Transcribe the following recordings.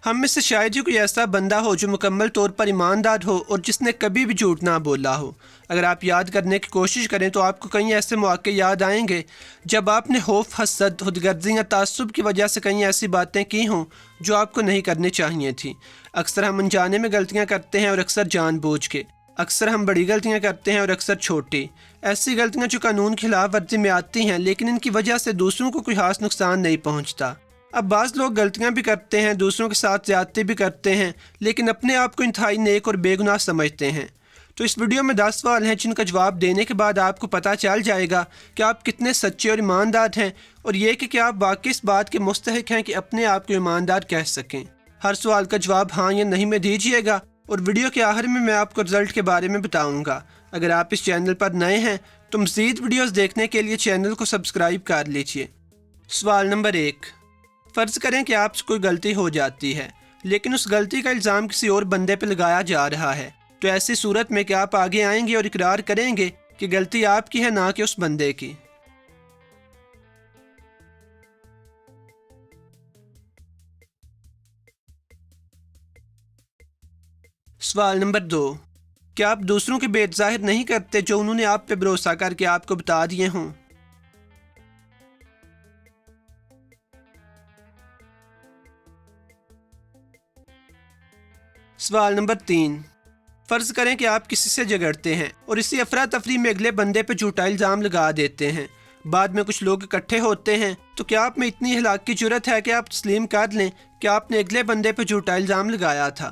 हम में से शायद ही कोई ऐसा बंदा हो जो मुकम्मल तौर पर ईमानदार हो और जिसने कभी भी झूठ ना बोला हो। अगर आप याद करने की कोशिश करें तो आपको कई ऐसे मौके याद आएंगे जब आपने खौफ, हसद, खुदगर्जी या तासुब की वजह से कई ऐसी बातें की हों जो आपको नहीं करनी चाहिए थी। अक्सर हम अनजाने में गलतियाँ करते हैं और अक्सर जानबूझ के। अक्सर हम बड़ी गलतियाँ करते हैं और अक्सर छोटी। ऐसी गलतियाँ जो कानून की खिलाफ वर्जी में आती हैं लेकिन इनकी वजह से दूसरों को कोई खास नुकसान नहीं पहुँचता। अब बाज़ लोग गलतियां भी करते हैं, दूसरों के साथ ज़्यादती भी करते हैं, लेकिन अपने आप को इंतहाई नेक और बेगुनाह समझते हैं। तो इस वीडियो में 10 सवाल हैं जिनका जवाब देने के बाद आपको पता चल जाएगा कि आप कितने सच्चे और ईमानदार हैं, और ये कि क्या आप वाकई इस बात के मुस्तहिक हैं कि अपने आप को ईमानदार कह सकें। हर सवाल का जवाब हाँ या नहीं में दीजिएगा, और वीडियो के आखिर में मैं आपको रिजल्ट के बारे में बताऊँगा। अगर आप इस चैनल पर नए हैं तो मज़ीद वीडियोज़ देखने के लिए चैनल को सब्सक्राइब कर लीजिए। सवाल नंबर 1। फ़र्ज़ करें कि आपसे कोई गलती हो जाती है लेकिन उस गलती का इल्ज़ाम किसी और बंदे पर लगाया जा रहा है, तो ऐसी सूरत में क्या आप आगे आएंगे और इकरार करेंगे कि गलती आपकी है ना कि उस बंदे की। सवाल नंबर 2। क्या आप दूसरों के बेत ज़ाहिर नहीं करते जो उन्होंने आप पे भरोसा करके आपको बता दिए हों। सवाल नंबर 3। फ़र्ज़ करें कि आप किसी से झगड़ते हैं और इसी अफरा तफरी में अगले बंदे पर झूठा इल्ज़ाम लगा देते हैं। बाद में कुछ लोग इकट्ठे होते हैं, तो क्या आप में इतनी हलाक की जुर्रत है कि आप तस्लीम कर लें कि आपने अगले बंदे पर झूठा इल्ज़ाम लगाया था।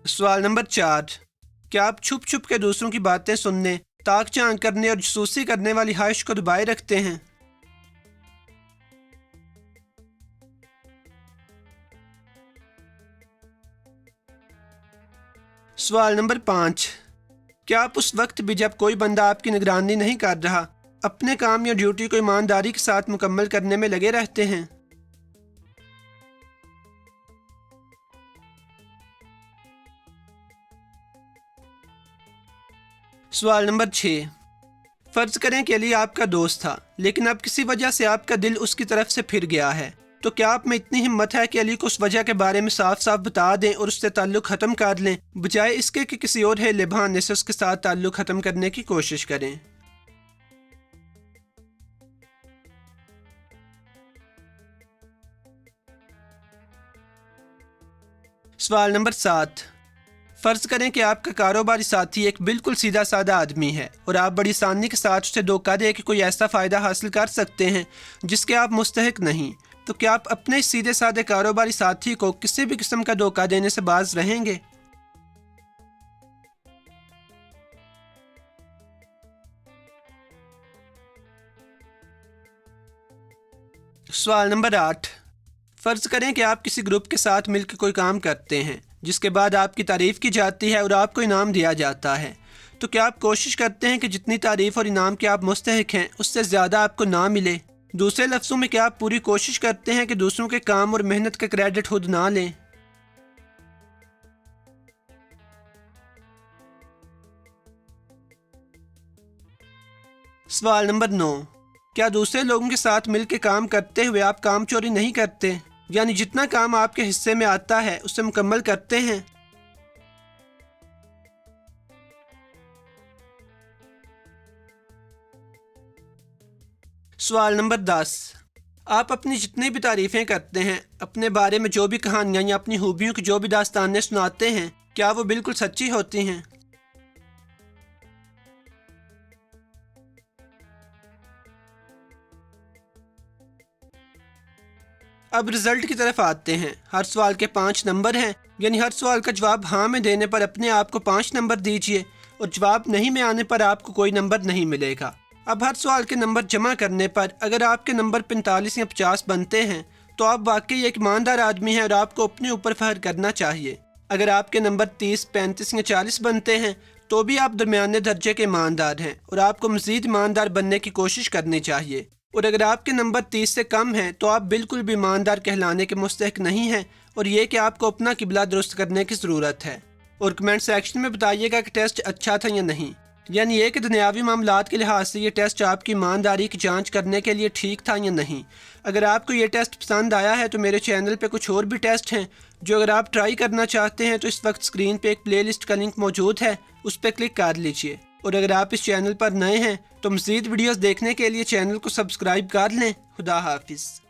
सवाल नंबर 4। क्या आप छुप छुप के दूसरों की बातें सुनने, ताक झांक करने और जासूसी करने वाली ख्वाहिश को दबाए रखते हैं। सवाल नंबर 5। क्या आप उस वक्त भी जब कोई बंदा आपकी निगरानी नहीं कर रहा अपने काम या ड्यूटी को ईमानदारी के साथ मुकम्मल करने में लगे रहते हैं। सवाल नंबर 6। फ़र्ज़ करें कि अली आपका दोस्त था लेकिन अब किसी वजह से आपका दिल उसकी तरफ से फिर गया है, तो क्या आप में इतनी हिम्मत है कि अली को उस वजह के बारे में साफ साफ बता दें और उससे ताल्लुक़ ख़त्म कर लें, बजाय इसके कि किसी और हीले बहाने से उसके साथ ताल्लुक़ ख़त्म करने की कोशिश करें। सवाल नंबर 7। फ़र्ज़ करें कि आपका कारोबारी साथी एक बिल्कुल सीधा साधा आदमी है और आप बड़ी आसानी के साथ उसे धोखा दे के कोई ऐसा फ़ायदा हासिल कर सकते हैं जिसके आप मुस्तहिक नहीं, तो क्या आप अपने इस सीधे साधे कारोबारी साथी को किसी भी किस्म का धोखा देने से बाज रहेंगे। सवाल नंबर 8। फ़र्ज़ करें कि आप किसी ग्रुप के साथ मिलकर कोई काम करते हैं जिसके बाद आपकी तारीफ़ की जाती है और आपको इनाम दिया जाता है, तो क्या आप कोशिश करते हैं कि जितनी तारीफ़ और इनाम के आप मुस्तहिक हैं उससे ज़्यादा आपको ना मिले। दूसरे लफ्ज़ों में क्या आप पूरी कोशिश करते हैं कि दूसरों के काम और मेहनत का क्रेडिट खुद ना लें। सवाल नंबर 9। क्या दूसरे लोगों के साथ मिलकर काम करते हुए आप काम चोरी नहीं करते, यानी जितना काम आपके हिस्से में आता है उसे मुकम्मल करते हैं। सवाल नंबर 10। आप अपनी जितनी भी तारीफ़ें करते हैं, अपने बारे में जो भी कहानियाँ या अपनी खूबियों की जो भी दास्तानें सुनाते हैं, क्या वो बिल्कुल सच्ची होती हैं। अब रिजल्ट की तरफ आते हैं। हर सवाल के 5 नंबर हैं, यानी हर सवाल का जवाब हाँ में देने पर अपने आप को 5 नंबर दीजिए और जवाब नहीं में आने पर आपको कोई नंबर नहीं मिलेगा। अब हर सवाल के नंबर जमा करने पर अगर आपके नंबर 45 या 50 बनते हैं तो आप वाकई एक ईमानदार आदमी हैं और आपको अपने ऊपर फख्र करना चाहिए। अगर आपके नंबर 30, 35 या 40 बनते हैं तो भी आप दरमियाने दर्जे के ईमानदार हैं और आपको मज़ीद ईमानदार बनने की कोशिश करनी चाहिए। और अगर आपके नंबर 30 से कम हैं तो आप बिल्कुल भी ईमानदार कहलाने के मुस्तहिक नहीं हैं और ये कि आपको अपना किबला दुरुस्त करने की ज़रूरत है। और कमेंट सेक्शन में बताइएगा कि टेस्ट अच्छा था या नहीं। یعنی یہ کہ دنیاوی معاملات کے لحاظ سے یہ ٹیسٹ آپ کی ایمانداری کی جانچ کرنے کے لیے ٹھیک تھا یا نہیں۔ اگر آپ کو یہ ٹیسٹ پسند آیا ہے تو میرے چینل پہ کچھ اور بھی ٹیسٹ ہیں جو اگر آپ ٹرائی کرنا چاہتے ہیں تو اس وقت اسکرین پہ ایک پلے لسٹ کا لنک موجود ہے، اس پہ کلک کر لیجئے۔ اور اگر آپ اس چینل پر نئے ہیں تو مزید ویڈیوز دیکھنے کے لیے چینل کو سبسکرائب کر لیں۔ خدا حافظ۔